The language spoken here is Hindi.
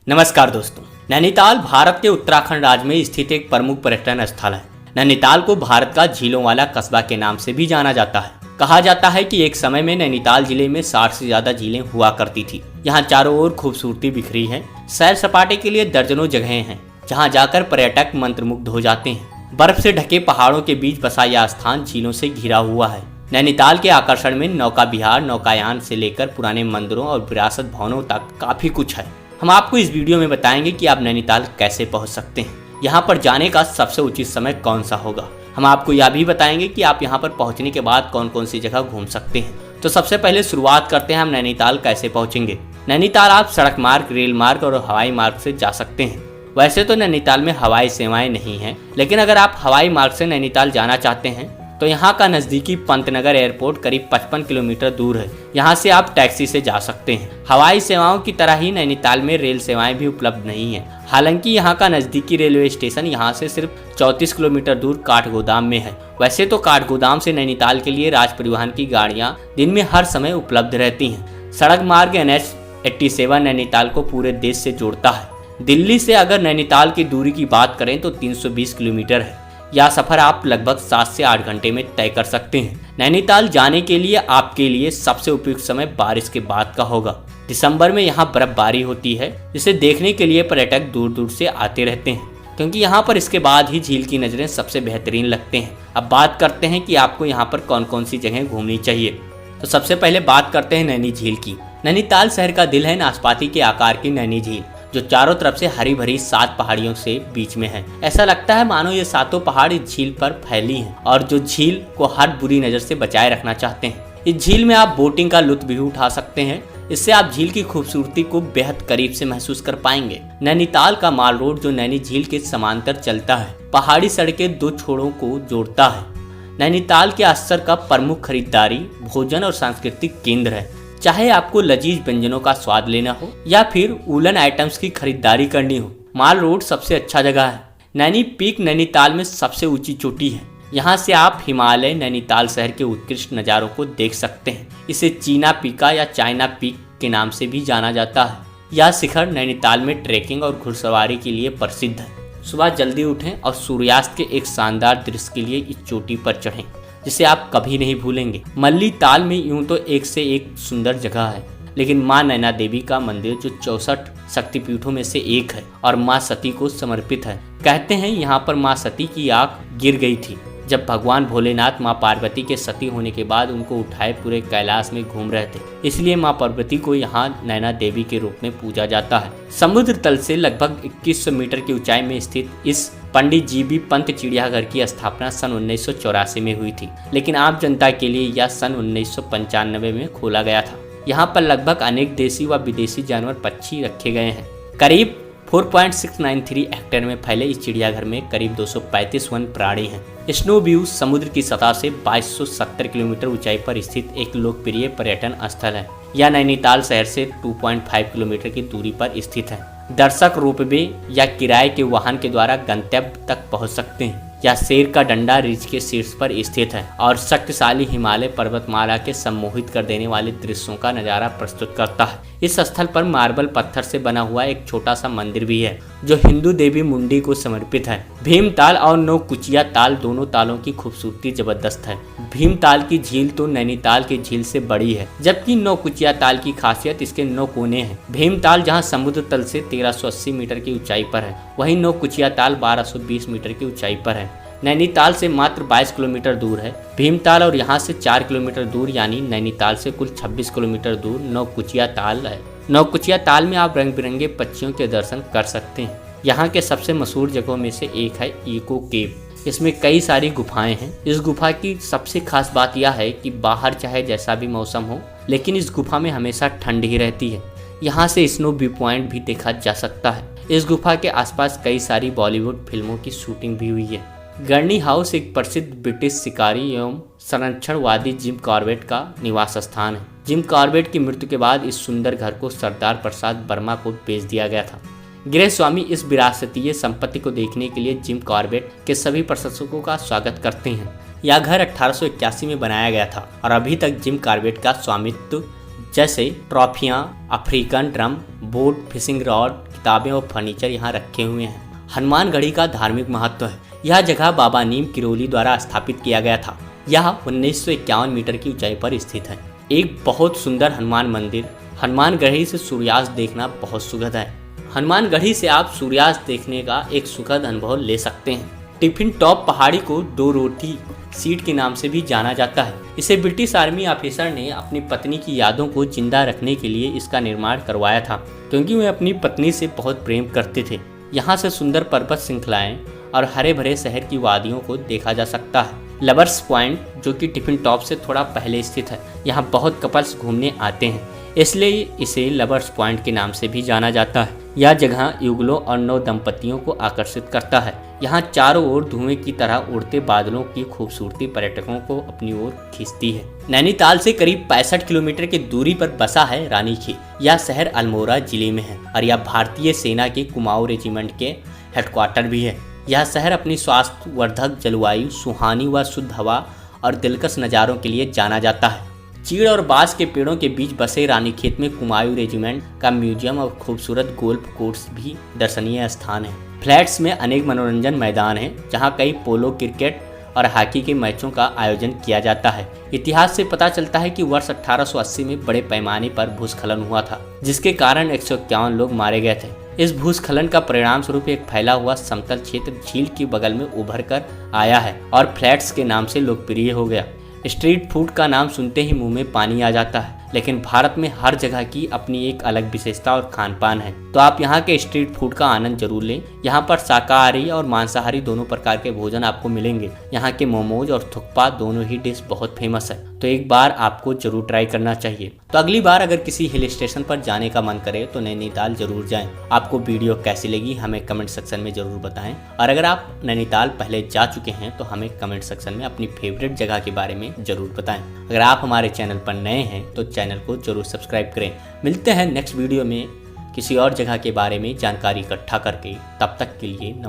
नमस्कार दोस्तों। नैनीताल भारत के उत्तराखंड राज्य में स्थित एक प्रमुख पर्यटन स्थल है। नैनीताल को भारत का झीलों वाला कस्बा के नाम से भी जाना जाता है। कहा जाता है कि एक समय में नैनीताल जिले में 60 से ज्यादा झीलें हुआ करती थी। यहाँ चारों ओर खूबसूरती बिखरी है। सैर सपाटे के लिए दर्जनों जगहें हैं जहाँ जाकर पर्यटक मंत्रमुग्ध हो जाते हैं। बर्फ से ढके पहाड़ों के बीच बसा यह स्थान झीलों से घिरा हुआ है। नैनीताल के आकर्षण में नौका विहार, नौकायान से लेकर पुराने मंदिरों और विरासत भवनों तक काफी कुछ है। हम आपको इस वीडियो में बताएंगे कि आप नैनीताल कैसे पहुंच सकते हैं, यहाँ पर जाने का सबसे उचित समय कौन सा होगा। हम आपको यह भी बताएंगे कि आप यहाँ पर पहुँचने के बाद कौन कौन सी जगह घूम सकते हैं। तो सबसे पहले शुरुआत करते हैं हम नैनीताल कैसे पहुँचेंगे। नैनीताल आप सड़क मार्ग, रेल मार्ग और हवाई मार्ग से जा सकते हैं। वैसे तो नैनीताल में हवाई सेवाएं नहीं हैं, लेकिन अगर आप हवाई मार्ग से नैनीताल जाना चाहते हैं तो यहाँ का नज़दीकी पंतनगर एयरपोर्ट करीब 55 किलोमीटर दूर है। यहाँ से आप टैक्सी से जा सकते हैं। हवाई सेवाओं की तरह ही नैनीताल में रेल सेवाएं भी उपलब्ध नहीं है। हालांकि यहाँ का नज़दीकी रेलवे स्टेशन यहाँ से सिर्फ 34 किलोमीटर दूर काठगोदाम में है। वैसे तो काठगोदाम से नैनीताल के लिए राज परिवहन की गाड़ियाँ दिन में हर समय उपलब्ध रहती हैं। सड़क मार्ग NH 87 नैनीताल को पूरे देश से जोड़ता है। दिल्ली से अगर नैनीताल की दूरी की बात करें तो 320 किलोमीटर है। यह सफर आप लगभग 7 से 8 घंटे में तय कर सकते हैं। नैनीताल जाने के लिए आपके लिए सबसे उपयुक्त समय बारिश के बाद का होगा। दिसंबर में यहाँ बर्फबारी होती है, जिसे देखने के लिए पर्यटक दूर दूर से आते रहते हैं, क्योंकि यहाँ पर इसके बाद ही झील की नज़रें सबसे बेहतरीन लगते हैं। अब बात करते हैं कि आपको यहाँ पर कौन कौन सी जगह घूमनी चाहिए। तो सबसे पहले बात करते हैं नैनी झील की। नैनीताल शहर का दिल है नाशपाती के आकार की नैनी झील, जो चारों तरफ से हरी भरी 7 पहाड़ियों से बीच में है। ऐसा लगता है मानो ये 7 पहाड़ इस झील पर फैली हैं और जो झील को हर बुरी नजर से बचाए रखना चाहते हैं। इस झील में आप बोटिंग का लुत्फ भी उठा सकते हैं। इससे आप झील की खूबसूरती को बेहद करीब से महसूस कर पाएंगे। नैनीताल का माल रोड जो नैनी झील के समांतर चलता है, पहाड़ी सड़कें 2 छोरों को जोड़ता है। नैनीताल के अवसर का प्रमुख खरीदारी, भोजन और सांस्कृतिक केंद्र है। चाहे आपको लजीज व्यंजनों का स्वाद लेना हो या फिर वूलन आइटम्स की खरीदारी करनी हो, माल रोड सबसे अच्छा जगह है। नैनी पीक नैनीताल में सबसे ऊंची चोटी है। यहाँ से आप हिमालय, नैनीताल शहर के उत्कृष्ट नज़ारों को देख सकते हैं। इसे चीना पीका या चाइना पीक के नाम से भी जाना जाता है। यह शिखर नैनीताल में ट्रैकिंग और घुड़सवारी के लिए प्रसिद्ध है। सुबह जल्दी उठें और सूर्यास्त के एक शानदार दृश्य के लिए इस चोटी पर चढ़ें, जिसे आप कभी नहीं भूलेंगे। मल्ली ताल में यूं तो एक से एक सुंदर जगह है, लेकिन मां नैना देवी का मंदिर जो 64 शक्तिपीठों में से एक है और मां सती को समर्पित है। कहते हैं यहाँ पर मां सती की आंख गिर गई थी जब भगवान भोलेनाथ मां पार्वती के सती होने के बाद उनको उठाए पूरे कैलाश में घूम रहे थे। इसलिए मां पार्वती को यहाँ नैना देवी के रूप में पूजा जाता है। समुद्र तल से लगभग 2100 मीटर की ऊंचाई में स्थित इस पंडित GB पंत चिड़ियाघर की स्थापना सन 1984 में हुई थी, लेकिन आम जनता के लिए यह सन 1995 में खोला गया था। यहाँ पर लगभग अनेक देशी व विदेशी जानवर पक्षी रखे गए हैं। करीब 4.693 हेक्टेयर में फैले इस चिड़ियाघर में करीब 235 वन प्राणी हैं। स्नो व्यू समुद्र की सतह से 2270 किलोमीटर ऊंचाई पर स्थित एक लोकप्रिय पर्यटन स्थल है। यह नैनीताल शहर से 2.5 किलोमीटर की दूरी पर स्थित है। दर्शक रोपवे या किराए के वाहन के द्वारा गंतव्य तक पहुंच सकते हैं। यह शेर का डंडा रिज के शीर्ष पर स्थित है और शक्तिशाली हिमालय पर्वतमाला के सम्मोहित कर देने वाले दृश्यों का नजारा प्रस्तुत करता है। इस स्थल पर मार्बल पत्थर से बना हुआ एक छोटा सा मंदिर भी है, जो हिंदू देवी मुंडी को समर्पित है। भीमताल और नौकुचिया ताल दोनों तालों की खूबसूरती जबरदस्त है। भीमताल की झील तो नैनीताल की झील से बड़ी है, जबकि नौकुचिया ताल की खासियत इसके 9 कोने हैं। भीमताल जहां समुद्र तल से 1380 मीटर की ऊंचाई पर है, वहीं नौकुचिया ताल 1220 मीटर की ऊंचाई पर है। नैनीताल से मात्र 22 किलोमीटर दूर है भीमताल और यहाँ से 4 किलोमीटर दूर यानी नैनीताल से कुल 26 किलोमीटर दूर नौकुचिया ताल है। नौकुचिया ताल में आप रंग बिरंगे पक्षियों के दर्शन कर सकते हैं। यहाँ के सबसे मशहूर जगहों में से एक है इको केव। इसमें कई सारी गुफाएं हैं। इस गुफा की सबसे खास बात यह है कि बाहर चाहे जैसा भी मौसम हो, लेकिन इस गुफा में हमेशा ठंड ही रहती है। यहाँ से स्नो व्यू पॉइंट भी देखा जा सकता है। इस गुफा के आसपास कई सारी बॉलीवुड फिल्मों की शूटिंग भी हुई है। गर्नी हाउस एक प्रसिद्ध ब्रिटिश शिकारी एवं संरक्षणवादी जिम कॉर्बेट का निवास स्थान है। जिम कॉर्बेट की मृत्यु के बाद इस सुंदर घर को सरदार प्रसाद वर्मा को बेच दिया गया था। गृह स्वामी इस विरासतीय संपत्ति को देखने के लिए जिम कॉर्बेट के सभी प्रशंसकों का स्वागत करते हैं। यह घर 1881 में बनाया गया था और अभी तक जिम कॉर्बेट का स्वामित्व जैसे ट्रॉफियां, African drum, boat, fishing rod, किताबें और फर्नीचर यहाँ रखे हुए हैं। हनुमानगढ़ी का धार्मिक महत्व है। यह जगह बाबा नीम किरोली द्वारा स्थापित किया गया था। यह 1951 मीटर की ऊंचाई पर स्थित है। एक बहुत सुंदर हनुमान मंदिर। हनुमानगढ़ी से सूर्यास्त देखना बहुत सुखद है। हनुमानगढ़ी से आप सूर्यास्त देखने का एक सुखद अनुभव ले सकते हैं। टिफिन टॉप पहाड़ी को 2 रोटी सीट के नाम से भी जाना जाता है। इसे ब्रिटिश आर्मी ऑफिसर ने अपनी पत्नी की यादों को जिंदा रखने के लिए इसका निर्माण करवाया था, क्योंकि वे अपनी पत्नी से बहुत प्रेम करते थे। यहाँ से सुंदर पर्वत श्रृंखलाएं और हरे भरे शहर की वादियों को देखा जा सकता है। लवर्स पॉइंट, जो कि टिफिन टॉप से थोड़ा पहले स्थित है, यहाँ बहुत कपल्स घूमने आते हैं, इसलिए इसे लवर्स पॉइंट के नाम से भी जाना जाता है। यह जगह युगलों और नव दंपतियों को आकर्षित करता है। यहाँ चारों ओर धुएं की तरह उड़ते बादलों की खूबसूरती पर्यटकों को अपनी ओर खींचती है। नैनीताल से करीब 65 किलोमीटर की दूरी पर बसा है रानीखेत। यह शहर अल्मोड़ा जिले में है और यह भारतीय सेना के कुमाऊं रेजिमेंट के हेडक्वार्टर भी है। यह शहर अपनी स्वास्थ्यवर्धक जलवायु, सुहानी व शुद्ध हवा और दिलकश नज़ारों के लिए जाना जाता है। चीड़ और बांस के पेड़ों के बीच बसे रानीखेत में कुमाऊं रेजिमेंट का म्यूजियम और खूबसूरत गोल्फ कोर्स भी दर्शनीय स्थान है। फ्लैट्स में अनेक मनोरंजन मैदान हैं, जहां कई पोलो, क्रिकेट और हॉकी के मैचों का आयोजन किया जाता है। इतिहास से पता चलता है कि वर्ष 1880 में बड़े पैमाने पर भूस्खलन हुआ था, जिसके कारण 151 लोग मारे गए थे। इस भूस्खलन का परिणाम स्वरूप एक फैला हुआ समतल क्षेत्र झील के बगल में उभर कर आया है और फ्लैट्स के नाम से लोकप्रिय हो गया। स्ट्रीट फूड का नाम सुनते ही मुंह में पानी आ जाता है, लेकिन भारत में हर जगह की अपनी एक अलग विशेषता और खान पान है। तो आप यहाँ के स्ट्रीट फूड का आनंद जरूर लें। यहाँ पर शाकाहारी और मांसाहारी दोनों प्रकार के भोजन आपको मिलेंगे। यहाँ के मोमोज और थुक्पा दोनों ही डिश बहुत फेमस है, तो एक बार आपको जरूर ट्राई करना चाहिए। तो अगली बार अगर किसी हिल स्टेशन पर जाने का मन करे तो नैनीताल जरूर जाएं। आपको वीडियो कैसी लगी हमें कमेंट सेक्शन में जरूर बताएं, और अगर आप नैनीताल पहले जा चुके हैं तो हमें कमेंट सेक्शन में अपनी फेवरेट जगह के बारे में जरूर बताएं। अगर आप हमारे चैनल पर नए हैं तो चैनल को जरूर सब्सक्राइब करें। मिलते हैं नेक्स्ट वीडियो में किसी और जगह के बारे में जानकारी इकट्ठा करके। तब तक के लिए